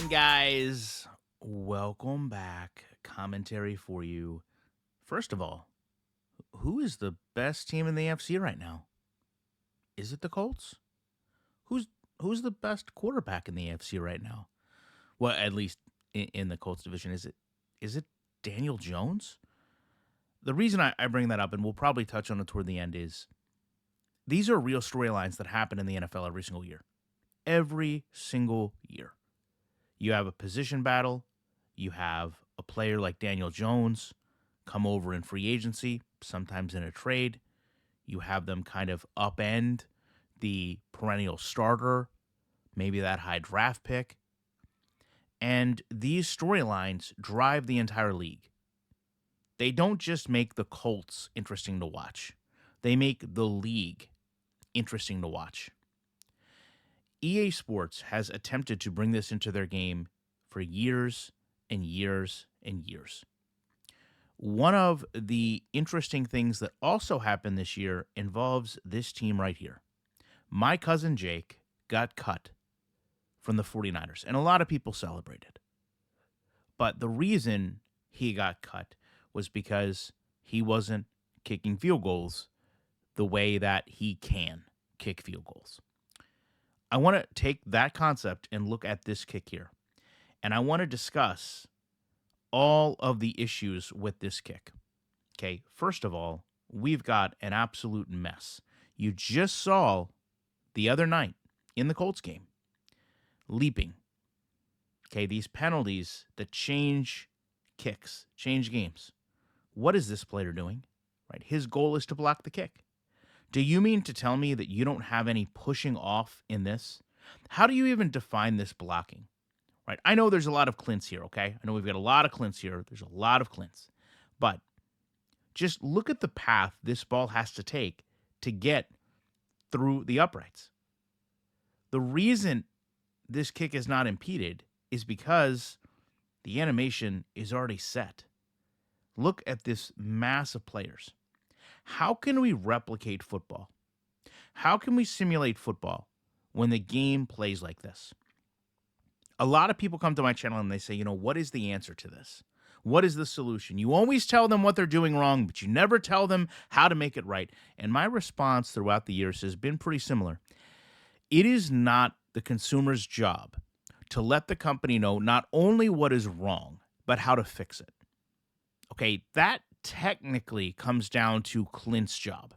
on, guys? Welcome back. Commentary for you. First of all, who is the best team in the AFC right now? Is it the Colts? Who's who's the best quarterback in the AFC right now? Well, at least in the Colts division, is it Daniel Jones? The reason I bring that up, and we'll probably touch on it toward the end, is these are real storylines that happen in the NFL every single year. Every single year. You have a position battle. You have a player like Daniel Jones come over in free agency, sometimes in a trade. You have them kind of upend the perennial starter, maybe that high draft pick. And these storylines drive the entire league. They don't just make the Colts interesting to watch, they make the league interesting to watch. EA Sports has attempted to bring this into their game for years and years and years. One of the interesting things that also happened this year involves this team right here. My cousin Jake got cut from the 49ers, and a lot of people celebrated. But the reason he got cut was because he wasn't kicking field goals the way that he can kick field goals. I want to take that concept and look at this kick here. And I want to discuss all of the issues with this kick. Okay, first of all, we've got an absolute mess. You just saw the other night in the Colts game, leaping. Okay, these penalties that change kicks, change games. What is this player doing? Right, his goal is to block the kick. Do you mean to tell me that you don't have any pushing off in this? How do you even define this blocking? Right? I know there's a lot of Clints here, okay? I know we've got a lot of Clints here. There's a lot of Clints. But just look at the path this ball has to take to get through the uprights. The reason this kick is not impeded is because the animation is already set. Look at this mass of players. How can we replicate football? How can we simulate football when the game plays like this? A lot of people come to my channel and they say, what is the answer to this? What is the solution? You always tell them what they're doing wrong, but you never tell them how to make it right. And my response throughout the years has been pretty similar. It is not the consumer's job to let the company know not only what is wrong, but how to fix it. Okay, that technically comes down to Clint's job.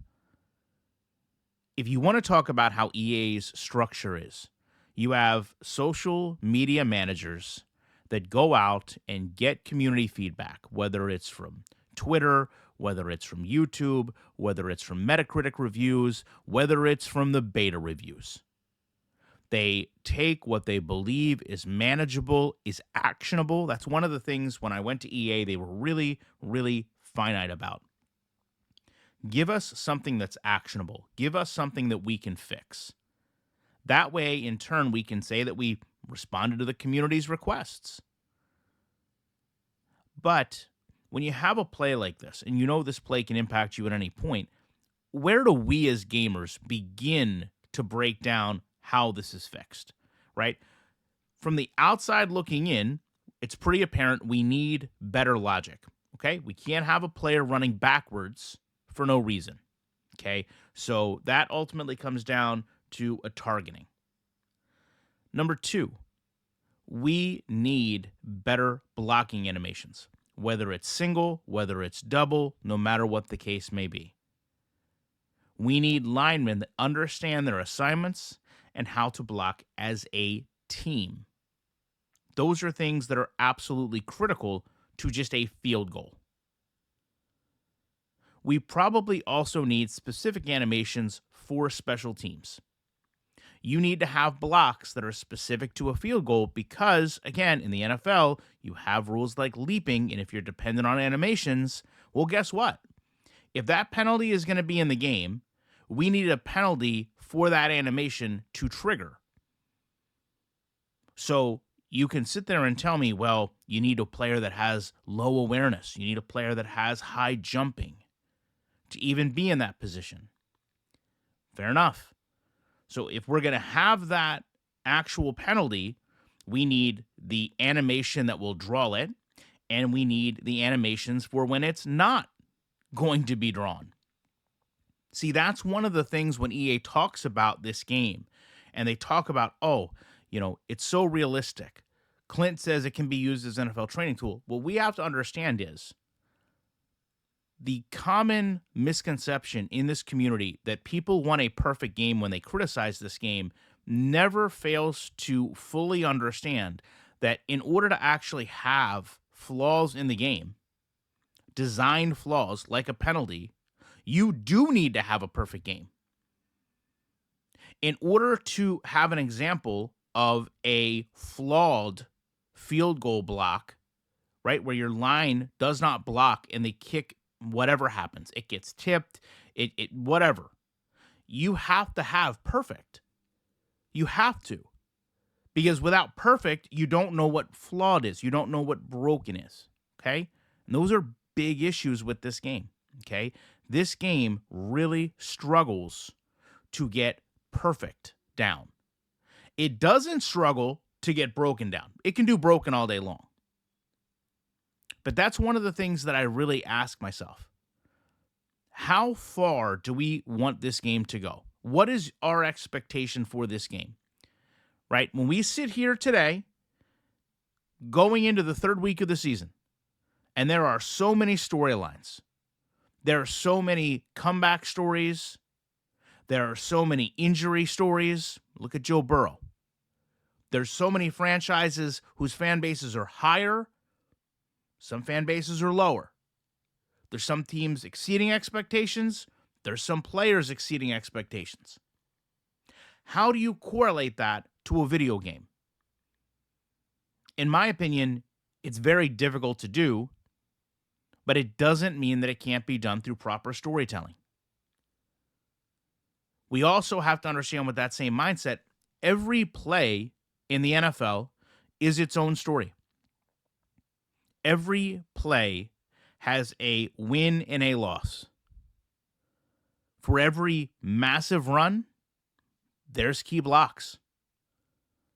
If you want to talk about how EA's structure is, you have social media managers that go out and get community feedback, whether it's from Twitter, whether it's from YouTube, whether it's from Metacritic reviews, whether it's from the beta reviews. They take what they believe is manageable, is actionable. That's one of the things when I went to EA, they were really, really finite about. Give us something that's actionable. Give us something that we can fix. That way, in turn, we can say that we responded to the community's requests. But when you have a play like this, and you know this play can impact you at any point, where do we as gamers begin to break down how this is fixed, right? From the outside looking in, it's pretty apparent we need better logic, okay? We can't have a player running backwards for no reason, okay? So that ultimately comes down to a targeting. Number two, we need better blocking animations, whether it's single, whether it's double, no matter what the case may be. We need linemen that understand their assignments and how to block as a team. Those are things that are absolutely critical to just a field goal. We probably also need specific animations for special teams. You need to have blocks that are specific to a field goal because, again, in the NFL, you have rules like leaping, and if you're dependent on animations, well, guess what? If that penalty is going to be in the game, we need a penalty for that animation to trigger. So you can sit there and tell me, well, you need a player that has low awareness. You need a player that has high jumping to even be in that position. Fair enough. So if we're going to have that actual penalty, We need the animation that will draw it, and we need the animations for when it's not going to be drawn. See, that's one of the things when EA talks about this game, and they talk about, oh, it's so realistic. Clint says it can be used as an NFL training tool. What we have to understand is the common misconception in this community that people want a perfect game when they criticize this game never fails to fully understand that in order to actually have flaws in the game, design flaws like a penalty, you do need to have a perfect game. In order to have an example of a flawed field goal block, right, where your line does not block and they kick, whatever happens, it gets tipped, whatever, you have to have perfect. You have to. Because without perfect, you don't know what flawed is. You don't know what broken is. Okay? And those are big issues with this game. Okay? This game really struggles to get perfect down. It doesn't struggle to get broken down. It can do broken all day long. But that's one of the things that I really ask myself. How far do we want this game to go? What is our expectation for this game? Right? When we sit here today, going into the third week of the season, and there are so many storylines, there are so many comeback stories, there are so many injury stories. Look at Joe Burrow. There's so many franchises whose fan bases are higher, some fan bases are lower. There's some teams exceeding expectations, there's some players exceeding expectations. How do you correlate that to a video game? In my opinion, it's very difficult to do, but it doesn't mean that it can't be done through proper storytelling. We also have to understand, with that same mindset, every play in the NFL is its own story. Every play has a win and a loss. For every massive run, there's key blocks.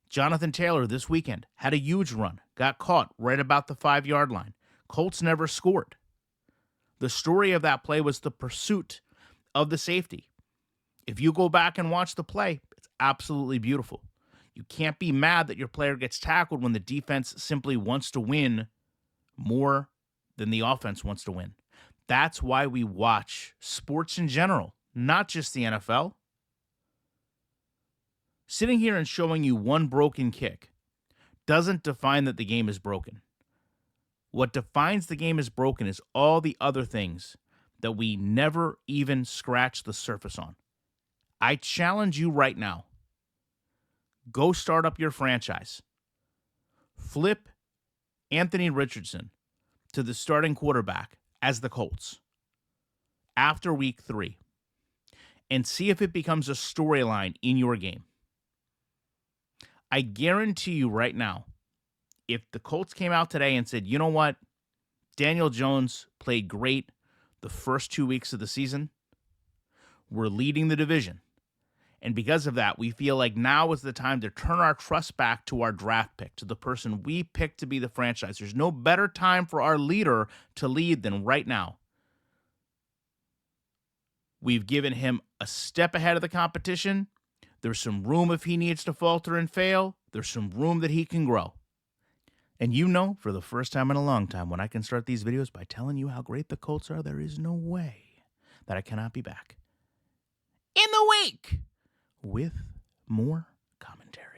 Jonathan Taylor this weekend had a huge run, got caught right about the 5-yard line. Colts never scored. The story of that play was the pursuit of the safety. If you go back and watch the play, it's absolutely beautiful. You can't be mad that your player gets tackled when the defense simply wants to win more than the offense wants to win. That's why we watch sports in general, not just the NFL. Sitting here and showing you one broken kick doesn't define that the game is broken. What defines the game as broken is all the other things that we never even scratch the surface on. I challenge you right now. Go start up your franchise. Flip Anthony Richardson to the starting quarterback as the Colts after week 3 and see if it becomes a storyline in your game. I guarantee you right now, if the Colts came out today and said, you know what, Daniel Jones played great the first 2 weeks of the season, we're leading the division. And because of that, we feel like now is the time to turn our trust back to our draft pick, to the person we picked to be the franchise. There's no better time for our leader to lead than right now. We've given him a step ahead of the competition. There's some room if he needs to falter and fail. There's some room that he can grow. And for the first time in a long time, when I can start these videos by telling you how great the Colts are, there is no way that I cannot be back in the week with more commentary.